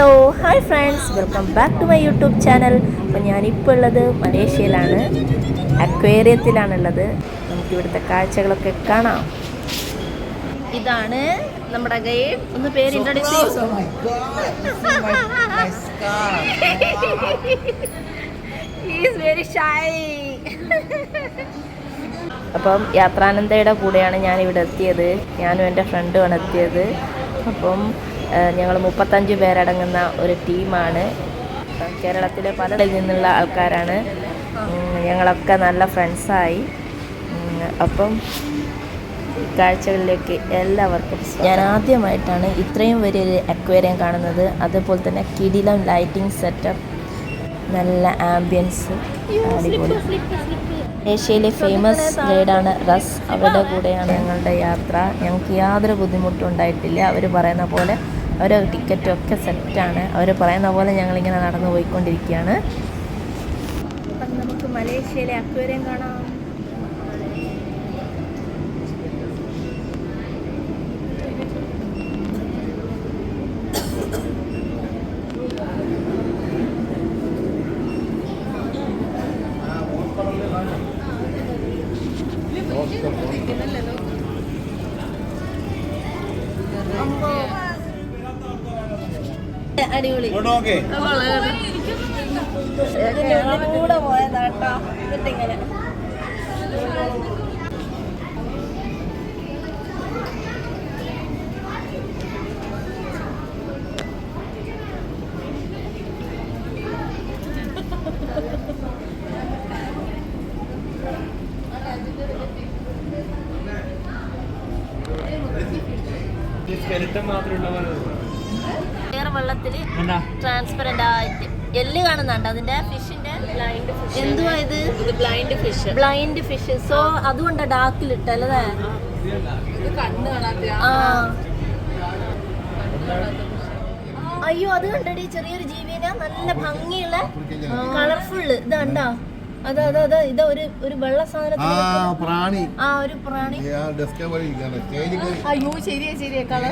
Hello hi friends, welcome back to my YouTube channel. അപ്പോൾ ഞാനിപ്പോൾ ഉള്ളത് മലേഷ്യയിലാണ്, അക്വേറിയത്തിലാണുള്ളത്. നമുക്കിവിടുത്തെ കാഴ്ചകളൊക്കെ കാണാം. ഇതാണ് നമ്മുടെ ഗൈഡ്. ഒന്ന് പേര് ഇൻട്രൊഡ്യൂസ് ചെയ്യൂ. He is very shy. അപ്പം യാത്രാനന്ദയുടെ കൂടെയാണ് ഞാനിവിടെ എത്തിയത്. ഞാനും എൻ്റെ ഫ്രണ്ടുമാണ് എത്തിയത്. അപ്പം ഞങ്ങൾ 35 പേരടങ്ങുന്ന ഒരു ടീമാണ്. കേരളത്തിലെ പലയിടങ്ങളിൽ നിന്നുള്ള ആൾക്കാരാണ്. ഞങ്ങളൊക്കെ നല്ല ഫ്രണ്ട്സായി. അപ്പം കാഴ്ചകളിലേക്ക് എല്ലാവർക്കും. ഞാൻ ആദ്യമായിട്ടാണ് ഇത്രയും വലിയൊരു അക്വേറിയം കാണുന്നത്. അതുപോലെ തന്നെ കിടിലം ലൈറ്റിംഗ് സെറ്റപ്പ്, നല്ല ആംബിയൻസ്, അടിപൊളി. ഏഷ്യയിലെ ഫേമസ് ഗൈഡാണ് റസ്. അവരുടെ കൂടെയാണ് ഞങ്ങളുടെ യാത്ര. ഞങ്ങൾക്ക് യാതൊരു ബുദ്ധിമുട്ടും ഉണ്ടായിട്ടില്ല. അവർ പറയുന്ന പോലെ അവരുടെ ടിക്കറ്റും ഒക്കെ സെറ്റാണ്. അവർ പറയുന്ന പോലെ ഞങ്ങളിങ്ങനെ നടന്നു പോയിക്കൊണ്ടിരിക്കുകയാണ്. അപ്പം നമുക്ക് മലേഷ്യയിലെ അക്വേറിയം കാണാം. അടിപൊളി കൂടെ പോയതാട്ടോ. എന്നിട്ടിങ്ങനെ വെള്ളത്തില് ട്രാൻസ്പെറന്റ് ആയിട്ട് എല്ല് കാണുന്നുണ്ട്. അതിന്റെ ഫിഷിന്റെ എന്തുവാ ഇത്? Blind fish. സോ അതുകൊണ്ട് ഡാർക്കിലിട്ടല്ലേ? അയ്യോ, അത് കണ്ടടി, ചെറിയൊരു ജീവിനെ, നല്ല ഭംഗിയുള്ള കളർഫുള്ള്. ഇത് കണ്ടോ? അതാ ഇത് ഒരു വെള്ള സാധനത്തിന് പ്രാണി. ഒരു പ്രാണി. അയ്യോ, ശരിയാ colour.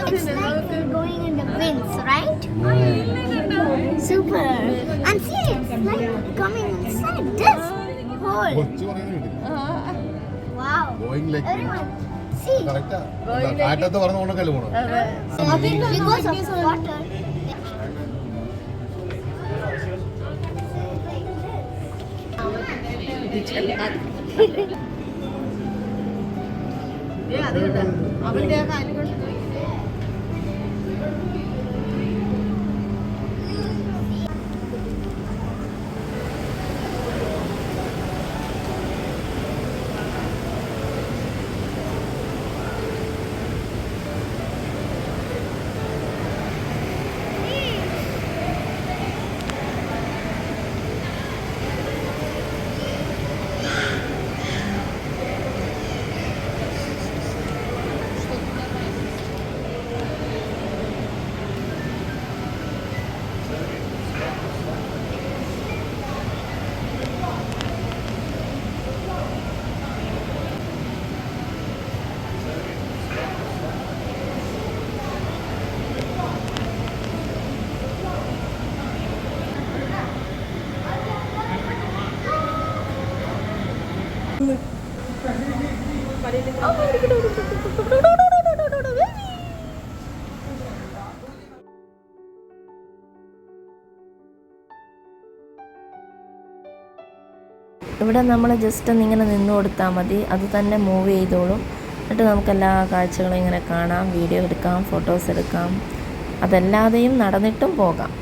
It's like going in the winds, right? Super. And see, it's like coming inside this hole. Wow. Going like everyone, see. Correct. ആറ്റത്ത് പറഞ്ഞു കൊണ്ടൊക്കെ പോണം. Because of water. അവന്റെ കാലുകൾ ഇവിടെ നമ്മൾ ജസ്റ്റ് ഒന്ന് ഇങ്ങനെ നിന്ന് കൊടുത്താൽ മതി, അത് തന്നെ മൂവ് ചെയ്തോളും. എന്നിട്ട് നമുക്ക് എല്ലാ കാഴ്ചകളും ഇങ്ങനെ കാണാം, വീഡിയോ എടുക്കാം, ഫോട്ടോസ് എടുക്കാം. അതല്ലാതെയും നടന്നിട്ടും പോകാം.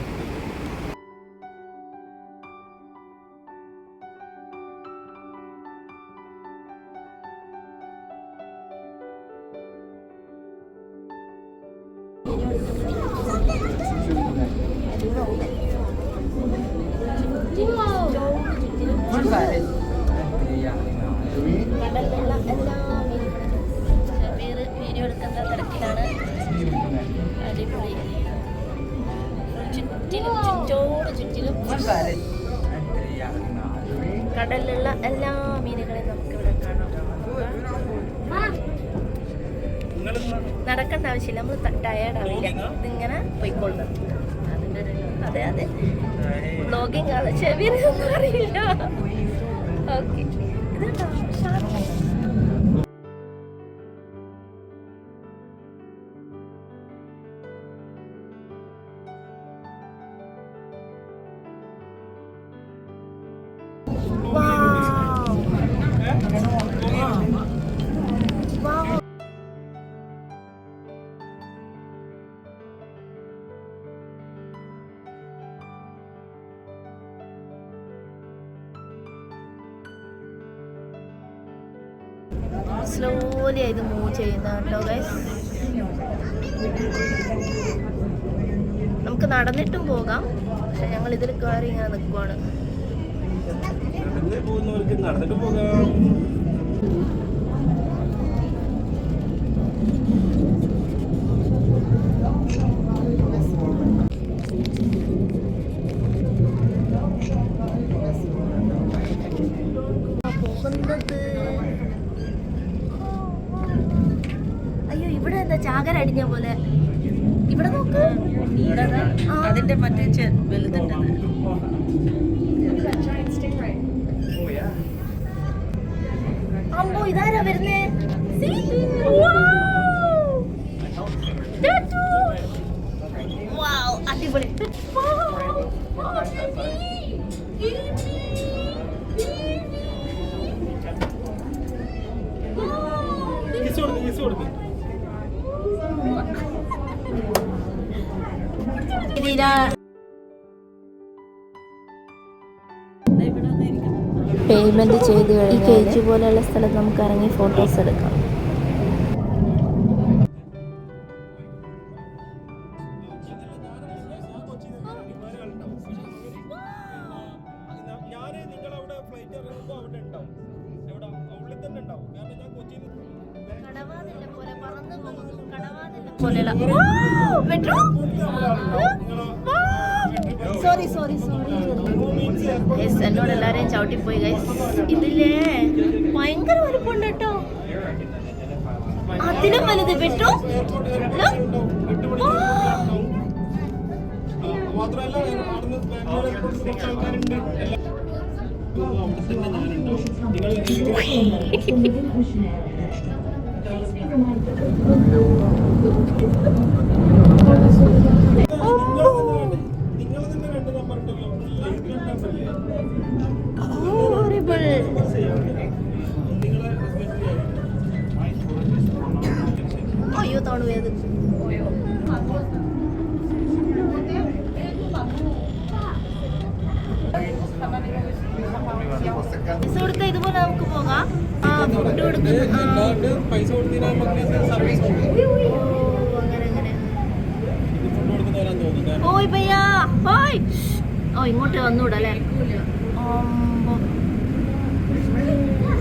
കടലിലുള്ള എല്ലാ മീനുകളെയും നമുക്കിവിടെ കാണാം. നടക്കേണ്ട ആവശ്യമില്ല, നമ്മൾ ടയേർഡാവില്ല, ഇതിങ്ങനെ പോയിക്കൊള്ളും. അതെ അതെ, വ്ലോഗിങ് ആണ്, ചെവിയൊന്നും അറിയില്ല. ഓക്കെ, ഇതുണ്ടോ ഷാർക്ക്? സ്ലോലി ഇത് മൂവ് ചെയ്യുന്ന കേട്ടോ ഗൈസ്. നമുക്ക് നടന്നിട്ടും പോകാം, പക്ഷെ ഞങ്ങൾ ഇതിൽ കയറി ഇങ്ങനെ നിൽക്കുവാണ്. നടന്നിട്ട് പോകാം. അയ്യോ, ഇവിടെ എന്താ ചാകര അടിഞ്ഞ പോലെ? ഇവിടെ നോക്ക്, അതിന്റെ മറ്റേ വലുതുണ്ട്. അമ്പോ, ഇതാരാ വരുന്നേ? അടിപൊളി. പേയ്മെന്റ് ചെയ്ത് കഴിഞ്ഞാൽ ഈ കേജ് പോലെയുള്ള സ്ഥലത്ത് നമുക്ക് ഇറങ്ങി ഫോട്ടോസ് എടുക്കാം. എന്നോട് എല്ലാരെയും ചവിട്ടിപ്പോയി ഗൈസ്. ഇതില്ലേ ഭയങ്കര വലുപ്പമുണ്ട് കേട്ടോ, അതിലും വലുത് പെട്ടു. അയ്യോ, തണുവേത്. പൈസ കൊടുത്ത ഇതുപോലെ നമുക്ക് പോകാം. ഫുഡ് കൊടുക്കുന്നു, പൈസ ഓയ് ഭയ്യാ, ഓയ്. ഓ, ഇങ്ങോട്ട് വന്നൂടല്ലേ?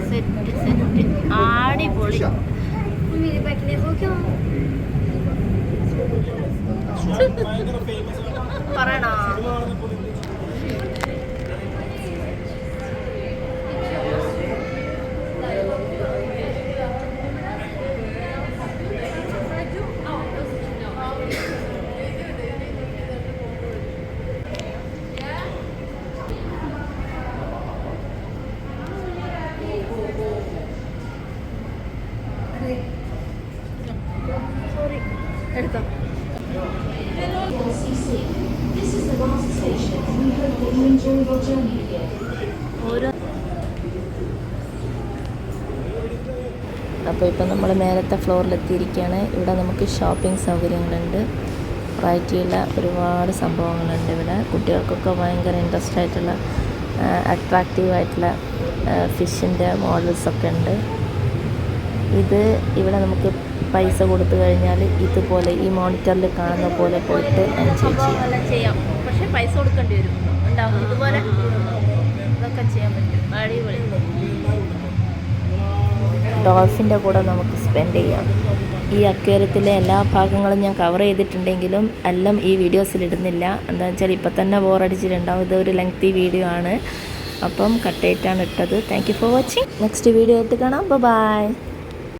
സെറ്റ് സെറ്റ്, അടിപൊളി. പറയണോ? എടുത്തോ. അപ്പോൾ ഇപ്പം നമ്മൾ മേലത്തെ ഫ്ലോറിലെത്തിയിരിക്കുകയാണ്. ഇവിടെ നമുക്ക് ഷോപ്പിംഗ് സൗകര്യങ്ങളുണ്ട്, വെറൈറ്റിയുള്ള ഒരുപാട് സംഭവങ്ങളുണ്ട്. ഇവിടെ കുട്ടികൾക്കൊക്കെ ഭയങ്കര ഇൻട്രസ്റ്റ് ആയിട്ടുള്ള അട്രാക്റ്റീവായിട്ടുള്ള ഫിഷിൻ്റെ മോഡൽസൊക്കെ ഉണ്ട്. ഇവിടെ നമുക്ക് പൈസ കൊടുത്തു കഴിഞ്ഞാൽ ഇതുപോലെ ഈ മോണിറ്ററിൽ കാണുന്ന പോലെ പോയിട്ട് എൻജോയ് ചെയ്യാം. പക്ഷേ പൈസ കൊടുക്കേണ്ടി വരും, ഉണ്ടാവും. ഇതുപോലെ ഇതൊക്കെ ചെയ്യാൻ പറ്റും, അടിപൊളി. ഡോൾഫിൻ്റെ കൂടെ നമുക്ക് സ്പെൻഡ് ചെയ്യാം. ഈ അക്വേറിയത്തിലെ എല്ലാ ഭാഗങ്ങളും ഞാൻ കവർ ചെയ്തിട്ടുണ്ടെങ്കിലും എല്ലാം ഈ വീഡിയോസിൽ ഇടുന്നില്ല. എന്താണെന്ന് വെച്ചാൽ ഇപ്പം തന്നെ ബോറടിച്ചിട്ടുണ്ടാവും. ഇതൊരു ലെങ്തി വീഡിയോ ആണ്, അപ്പം കട്ടായിട്ടാണ് ഇട്ടത്. Thank you for watching. Next video ആയിട്ട് കാണാം. ബൈ.